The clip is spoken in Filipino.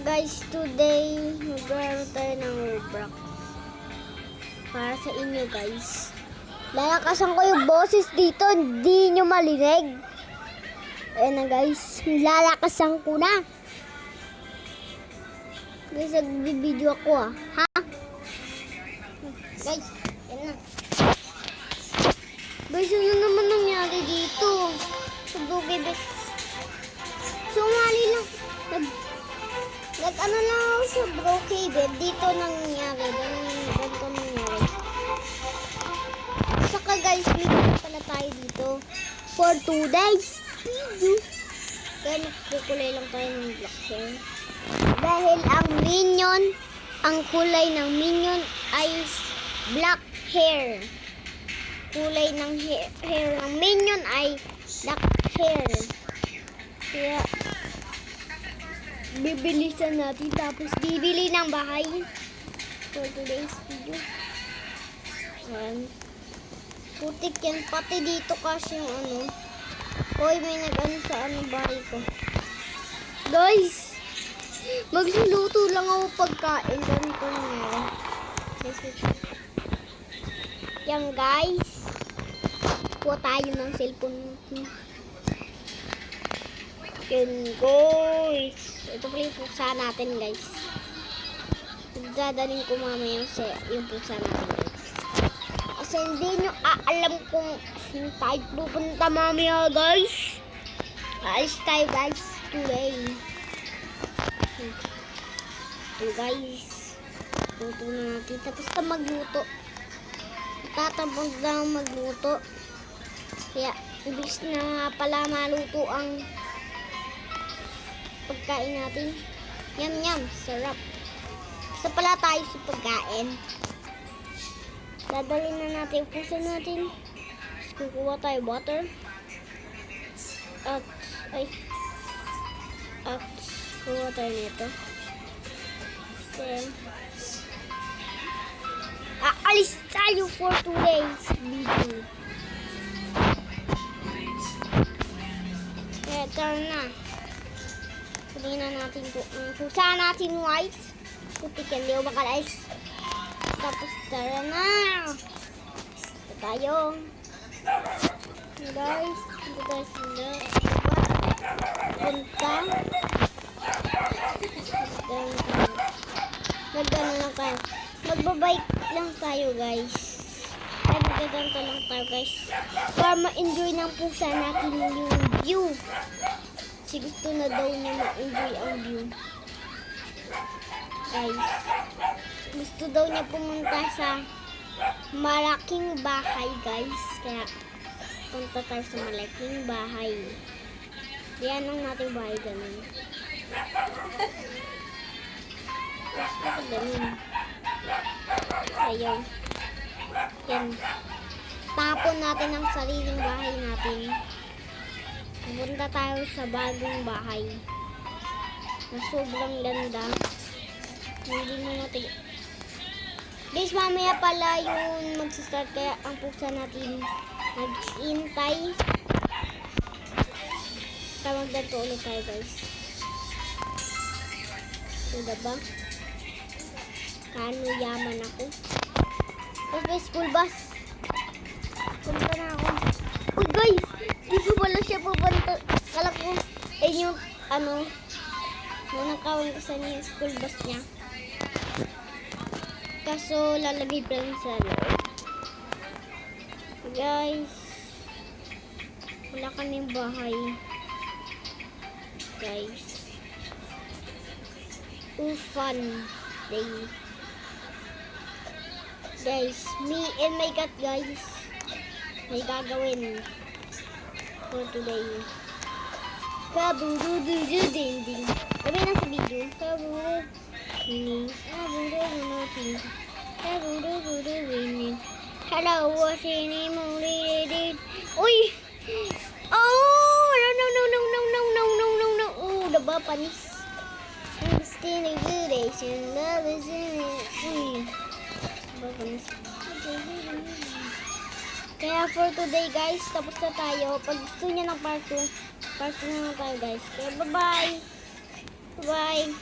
Guys, today maglaro tayo ng Roblox para sa inyo guys. Lalakasan ko yung boses dito, hindi nyo marinig. Ayan na guys, lalakasan ko na. Guys, nagbibideo ako ha? Guys, yan na. Guys, ano naman nangyari dito? Sumali lang. Ano lang ako sa Brookhaven. Dito nangyari. Ganito nangyari. Saka guys, may pala tayo dito for 2 days. Kaya nagkukulay lang tayo ng black hair. Dahil ang kulay ng minion ay black hair. Kulay ng hair ng minion ay black hair. Kaya bibilisan natin tapos bibili ng bahay for today's video. Putik yan pati dito kasi yung ano. Hoy, may nag-ano sa bahay ko. Guys, magluluto lang ako pagkain. Ganito nangyari. Yan guys. Kuha tayo ng cellphone natin. Yan guys. Ito pala yung puksa natin guys. Dadaling ko mamaya yung puksa natin guys. Kasi hindi nyo alam kung saan tayo pupunta mamaya guys. Alis tayo guys today. Ito guys. Luto na natin. Tapos na magluto. Tatapos na magluto. Kaya ibig na nga pala maluto ang pagkain natin. Yum yum, sarap. Isa pala tayo sa pagkain. Dadalhin na natin yung puso natin. Tapos kukuha tayo butter. At kukuha tayo nito. Then aalis tayo for 2 days video. Kaya tara na. Tingnan natin ito. Pusa natin white. Putik yan. Di ko makalayas. Tapos tara na. Ito tayo. Guys. Ito tayo sila. Punta. Nagdano lang tayo. Magbabike lang tayo guys. Nagdadanta lang tayo guys. Para ma-enjoy ng pusa natin yung view. Kasi gusto na daw niya ma-enjoy ang view. Guys, gusto daw niya pumunta sa malaking bahay guys. Kaya punta tayo sa malaking bahay. Yan ang nating bahay ganun. Gusto ganun. Ayaw. Yan. Tapon natin ang sariling bahay natin. Pupunta tayo sa bagong bahay na sobrang ganda. Hindi mo natin guys, mamaya pala yung magsistart kaya ang puksa natin nag-intay. Tawag dito ulit tayo guys. Diba ba? Kano yaman ako. Tapos may school bus. Punta na ako. Oh guys, di ko pala siya pupunta. Kala ko, yung ano, nanakawan ko sa niya school bus niya. Kaso, lalagay pa lang sa loob. Guys, wala kaming bahay. Guys. Fun day. Guys, me and my cat guys. May gagawin for today. Kabudu-du-du-ding-ding. Sabi na sa video. Kabudu-du-du-ding. Hello, what's your name? Uy! Oh! No. Oh, diba panis? Love is in it. Uy. Diba panis? Kaya for today guys, tapos na tayo. Pag gusto niya ng part 2 na tayo guys. Kaya bye-bye! Bye!